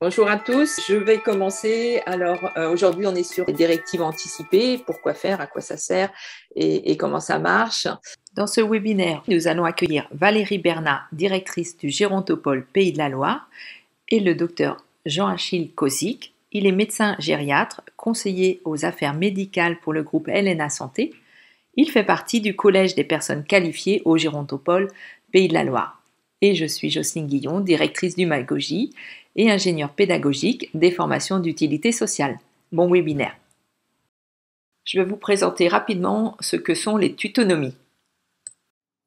Bonjour à tous, je vais commencer. Alors aujourd'hui on est sur les directives anticipées, pourquoi faire, à quoi ça sert et comment ça marche. Dans ce webinaire, nous allons accueillir Valérie Bernat, directrice du Gérontopole Pays de la Loire, et le docteur Jean-Achille Kozik. Il est médecin gériatre, conseiller aux affaires médicales pour le groupe LNA Santé. Il fait partie du collège des personnes qualifiées au Gérontopole Pays de la Loire. Et je suis Jocelyne Guillon, directrice du MAGOGI et ingénieure pédagogique des formations d'utilité sociale. Bon webinaire. Je vais vous présenter rapidement ce que sont les tutonomies.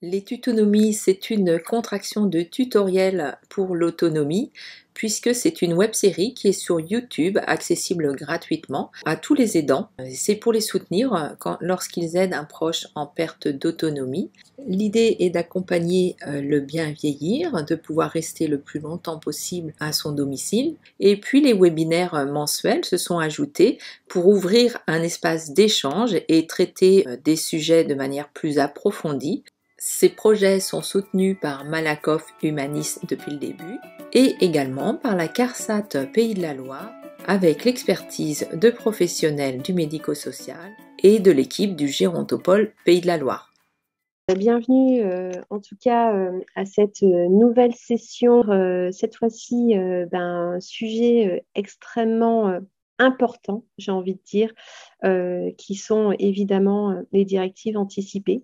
Les tutonomies, c'est une contraction de tutoriel pour l'autonomie, puisque c'est une web-série qui est sur YouTube, accessible gratuitement à tous les aidants. C'est pour les soutenir lorsqu'ils aident un proche en perte d'autonomie. L'idée est d'accompagner le bien vieillir, de pouvoir rester le plus longtemps possible à son domicile. Et puis les webinaires mensuels se sont ajoutés pour ouvrir un espace d'échange et traiter des sujets de manière plus approfondie. Ces projets sont soutenus par Malakoff Humanis depuis le début et également par la CARSAT Pays de la Loire avec l'expertise de professionnels du médico-social et de l'équipe du Gérontopole Pays de la Loire. Bienvenue en tout cas à cette nouvelle session. Cette fois-ci, d'un sujet extrêmement important, j'ai envie de dire, qui sont évidemment les directives anticipées.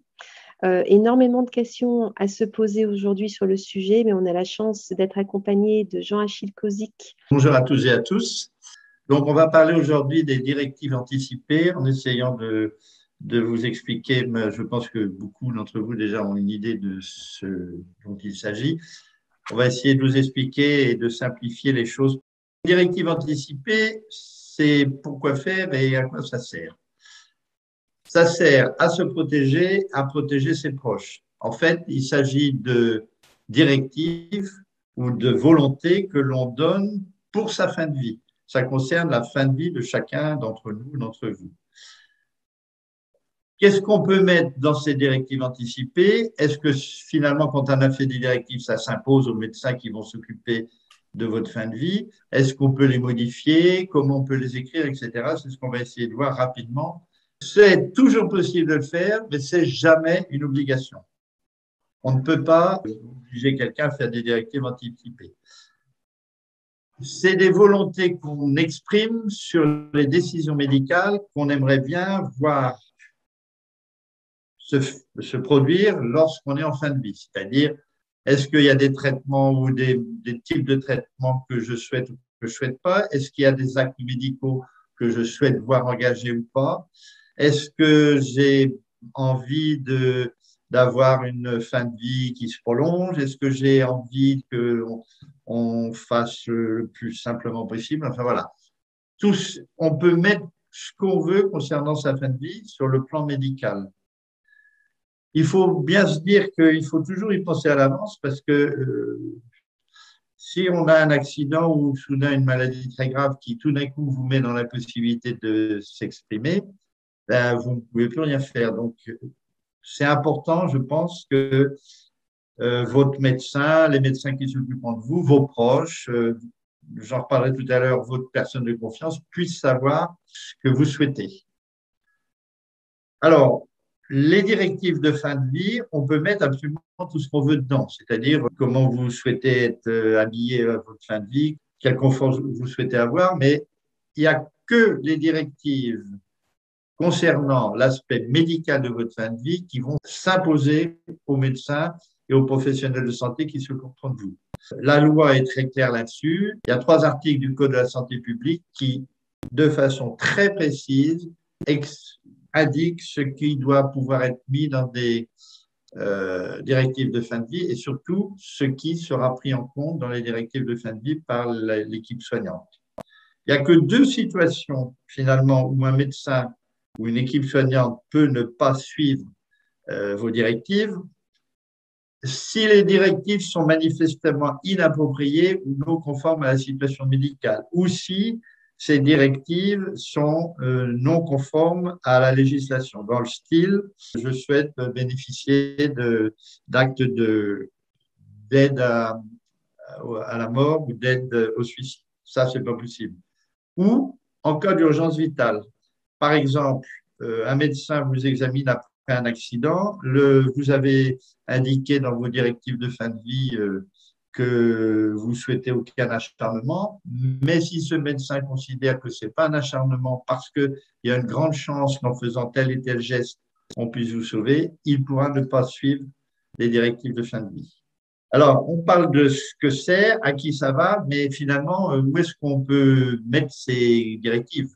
Énormément de questions à se poser aujourd'hui sur le sujet, mais on a la chance d'être accompagné de Jean-Achille Kozik. Bonjour à tous et à tous. Donc, on va parler aujourd'hui des directives anticipées en essayant de vous expliquer, mais je pense que beaucoup d'entre vous déjà ont une idée de ce dont il s'agit. On va essayer de vous expliquer et de simplifier les choses. Directive anticipée, c'est pourquoi faire et à quoi ça sert. Ça sert à se protéger, à protéger ses proches. En fait, il s'agit de directives ou de volontés que l'on donne pour sa fin de vie. Ça concerne la fin de vie de chacun d'entre nous, d'entre vous. Qu'est-ce qu'on peut mettre dans ces directives anticipées? Est-ce que finalement, quand on a fait des directives, ça s'impose aux médecins qui vont s'occuper de votre fin de vie? Est-ce qu'on peut les modifier? Comment on peut les écrire, etc. C'est ce qu'on va essayer de voir rapidement. C'est toujours possible de le faire, mais c'est jamais une obligation. On ne peut pas obliger quelqu'un à faire des directives anticipées. C'est des volontés qu'on exprime sur les décisions médicales qu'on aimerait bien voir se produire lorsqu'on est en fin de vie. C'est-à-dire, est-ce qu'il y a des traitements ou des types de traitements que je souhaite ou que je ne souhaite pas? Est-ce qu'il y a des actes médicaux que je souhaite voir engagés ou pas? Est-ce que j'ai envie d'avoir une fin de vie qui se prolonge? Est-ce que j'ai envie qu'on fasse le plus simplement possible? Enfin voilà. On peut mettre ce qu'on veut concernant sa fin de vie sur le plan médical. Il faut bien se dire qu'il faut toujours y penser à l'avance parce que si on a un accident ou soudain une maladie très grave qui tout d'un coup vous met dans la possibilité de s'exprimer, ben, vous ne pouvez plus rien faire. Donc, c'est important, je pense, que votre médecin, les médecins qui s'occupent de vous, vos proches, j'en reparlerai tout à l'heure, votre personne de confiance, puissent savoir ce que vous souhaitez. Alors, les directives de fin de vie, on peut mettre absolument tout ce qu'on veut dedans, c'est-à-dire comment vous souhaitez être habillé à votre fin de vie, quel confort vous souhaitez avoir, mais il n'y a que les directives concernant l'aspect médical de votre fin de vie qui vont s'imposer aux médecins et aux professionnels de santé qui s'occupent de vous. La loi est très claire là-dessus. Il y a 3 articles du Code de la santé publique qui, de façon très précise, indiquent ce qui doit pouvoir être mis dans des directives de fin de vie et surtout ce qui sera pris en compte dans les directives de fin de vie par l'équipe soignante. Il n'y a que 2 situations, finalement, où un médecin ou une équipe soignante peut ne pas suivre vos directives. Si les directives sont manifestement inappropriées ou non conformes à la situation médicale, ou si ces directives sont non conformes à la législation. Dans le style, je souhaite bénéficier d'actes d'aide à la mort ou d'aide au suicide. Ça, c'est pas possible. Ou en cas d'urgence vitale. Par exemple, un médecin vous examine après un accident, vous avez indiqué dans vos directives de fin de vie que vous souhaitez aucun acharnement, mais si ce médecin considère que ce n'est pas un acharnement parce qu'il y a une grande chance qu'en faisant tel et tel geste, on puisse vous sauver, il pourra ne pas suivre les directives de fin de vie. Alors, on parle de ce que c'est, à qui ça va, mais finalement, où est-ce qu'on peut mettre ces directives?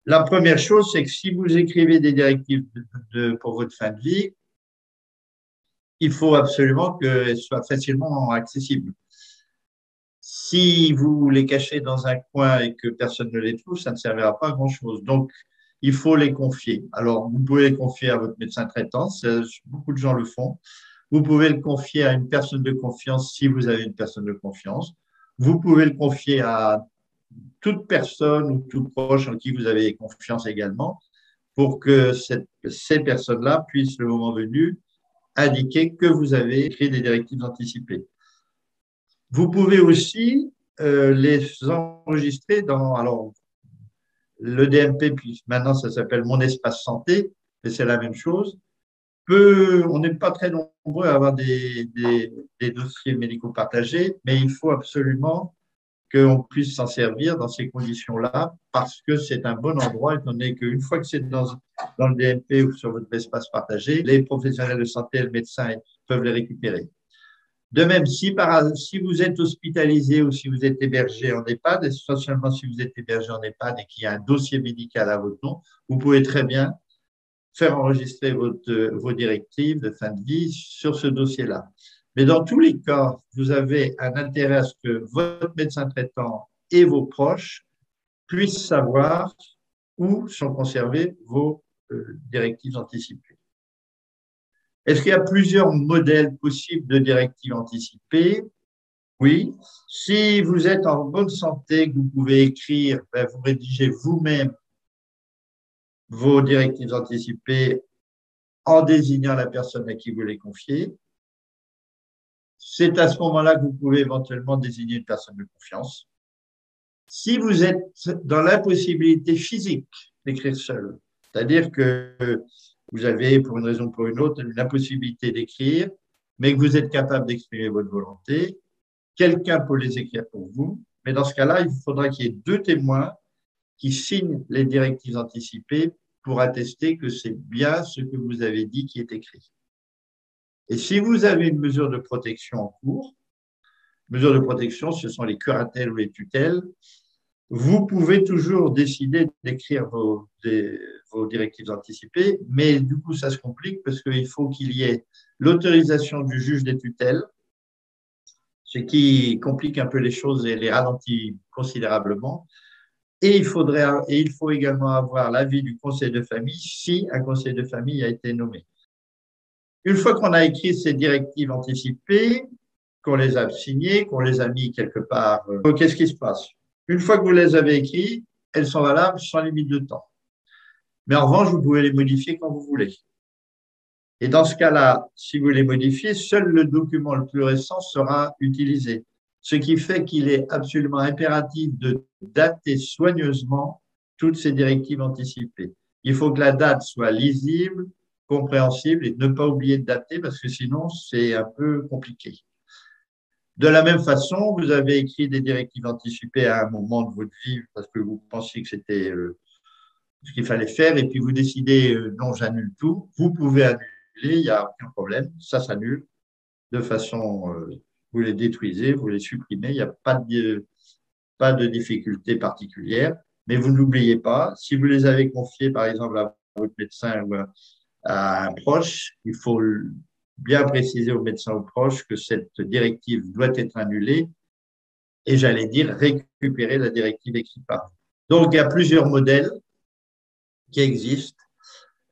La première chose, c'est que si vous écrivez des directives pour votre fin de vie, il faut absolument qu'elles soient facilement accessibles. Si vous les cachez dans un coin et que personne ne les trouve, ça ne servira pas à grand-chose. Donc, il faut les confier. Alors, vous pouvez les confier à votre médecin traitant, beaucoup de gens le font. Vous pouvez le confier à une personne de confiance si vous avez une personne de confiance. Vous pouvez le confier à toute personne ou tout proche en qui vous avez confiance également pour que ces personnes-là puissent, le moment venu, indiquer que vous avez écrit des directives anticipées. Vous pouvez aussi les enregistrer dans, alors, le DMP, puis maintenant ça s'appelle Mon Espace Santé, mais c'est la même chose. On n'est pas très nombreux à avoir des dossiers médicaux partagés, mais il faut absolument qu'on puisse s'en servir dans ces conditions-là parce que c'est un bon endroit, étant donné qu'une fois que c'est dans le DMP ou sur votre espace partagé, les professionnels de santé et le médecin peuvent les récupérer. De même, si vous êtes hospitalisé ou si vous êtes hébergé en EHPAD, et essentiellement si vous êtes hébergé en EHPAD et qu'il y a un dossier médical à votre nom, vous pouvez très bien faire enregistrer vos directives de fin de vie sur ce dossier-là. Mais dans tous les cas, vous avez un intérêt à ce que votre médecin traitant et vos proches puissent savoir où sont conservées vos directives anticipées. Est-ce qu'il y a plusieurs modèles possibles de directives anticipées? Oui. Si vous êtes en bonne santé, que vous pouvez écrire, vous rédigez vous-même vos directives anticipées en désignant la personne à qui vous les confiez. C'est à ce moment-là que vous pouvez éventuellement désigner une personne de confiance. Si vous êtes dans l'impossibilité physique d'écrire seul, c'est-à-dire que vous avez, pour une raison ou pour une autre, une impossibilité d'écrire, mais que vous êtes capable d'exprimer votre volonté, quelqu'un peut les écrire pour vous, mais dans ce cas-là, il faudra qu'il y ait 2 témoins qui signent les directives anticipées pour attester que c'est bien ce que vous avez dit qui est écrit. Et si vous avez une mesure de protection en cours, mesure de protection, ce sont les curatelles ou les tutelles, vous pouvez toujours décider d'écrire vos directives anticipées, mais du coup, ça se complique parce qu'il faut qu'il y ait l'autorisation du juge des tutelles, ce qui complique un peu les choses et les ralentit considérablement. Et il faut également avoir l'avis du conseil de famille si un conseil de famille a été nommé. Une fois qu'on a écrit ces directives anticipées, qu'on les a signées, qu'on les a mis quelque part, qu'est-ce qui se passe? Une fois que vous les avez écrites, elles sont valables sans limite de temps. Mais en revanche, vous pouvez les modifier quand vous voulez. Et dans ce cas-là, si vous les modifiez, seul le document le plus récent sera utilisé. Ce qui fait qu'il est absolument impératif de dater soigneusement toutes ces directives anticipées. Il faut que la date soit lisible, compréhensible et ne pas oublier de dater parce que sinon, c'est un peu compliqué. De la même façon, vous avez écrit des directives anticipées à un moment de votre vie parce que vous pensiez que c'était ce qu'il fallait faire et puis vous décidez non, j'annule tout. Vous pouvez annuler, il n'y a aucun problème, ça s'annule de façon, vous les détruisez, vous les supprimez, il n'y a pas de difficulté particulière. Mais vous n'oubliez pas, si vous les avez confiés par exemple à votre médecin ou à un proche, il faut bien préciser au médecin ou proche que cette directive doit être annulée et j'allais dire récupérer la directive écrite par vous. Donc, il y a plusieurs modèles qui existent.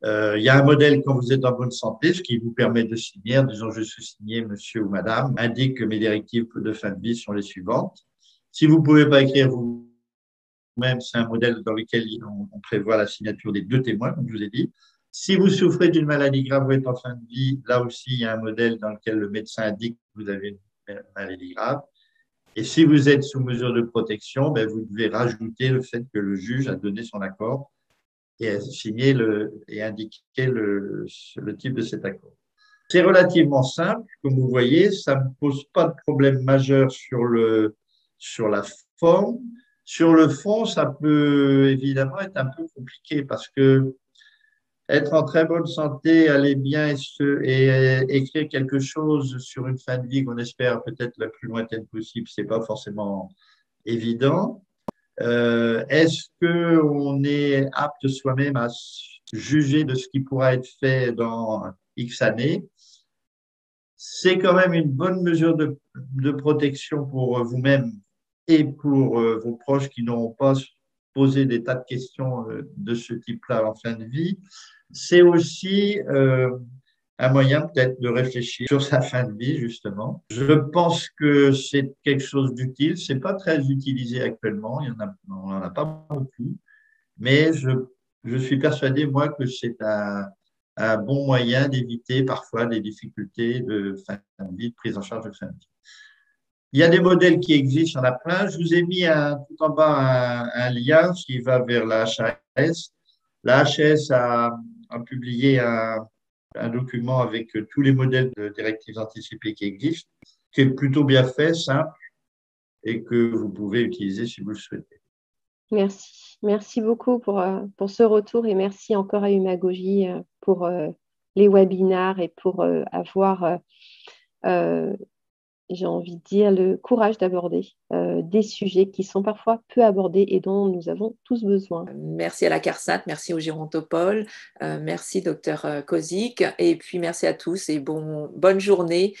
Il y a un modèle quand vous êtes en bonne santé, ce qui vous permet de signer, disons je suis signé monsieur ou madame, indique que mes directives de fin de vie sont les suivantes. Si vous ne pouvez pas écrire vous-même, c'est un modèle dans lequel on prévoit la signature des 2 témoins, comme je vous ai dit. Si vous souffrez d'une maladie grave ou êtes en fin de vie, là aussi, il y a un modèle dans lequel le médecin indique que vous avez une maladie grave. Et si vous êtes sous mesure de protection, ben, vous devez rajouter le fait que le juge a donné son accord et a signé et indiqué le type de cet accord. C'est relativement simple, comme vous voyez, ça ne pose pas de problème majeur sur la forme. Sur le fond, ça peut évidemment être un peu compliqué parce que être en très bonne santé, aller bien et écrire quelque chose sur une fin de vie qu'on espère peut-être la plus lointaine possible, c'est pas forcément évident. Est-ce qu'on est apte soi-même à juger de ce qui pourra être fait dans X années? C'est quand même une bonne mesure de protection pour vous-même et pour vos proches qui n'auront pas posé des tas de questions de ce type-là en fin de vie. C'est aussi un moyen peut-être de réfléchir sur sa fin de vie, justement. Je pense que c'est quelque chose d'utile. C'est pas très utilisé actuellement. On n'en a pas beaucoup. Mais je suis persuadé, moi, que c'est un bon moyen d'éviter parfois des difficultés de fin de vie, de prise en charge de fin de vie. Il y a des modèles qui existent, il y en a plein. Je vous ai mis tout en bas un lien qui va vers la HAS. La HAS a publié un document avec tous les modèles de directives anticipées qui existent, qui est plutôt bien fait, simple, et que vous pouvez utiliser si vous le souhaitez. Merci. Merci beaucoup pour ce retour et merci encore à Humagogie pour les webinars et pour avoir, j'ai envie de dire, le courage d'aborder des sujets qui sont parfois peu abordés et dont nous avons tous besoin. Merci à la CARSAT, merci au Gérontopole, merci Dr Kozik et puis merci à tous et bonne journée.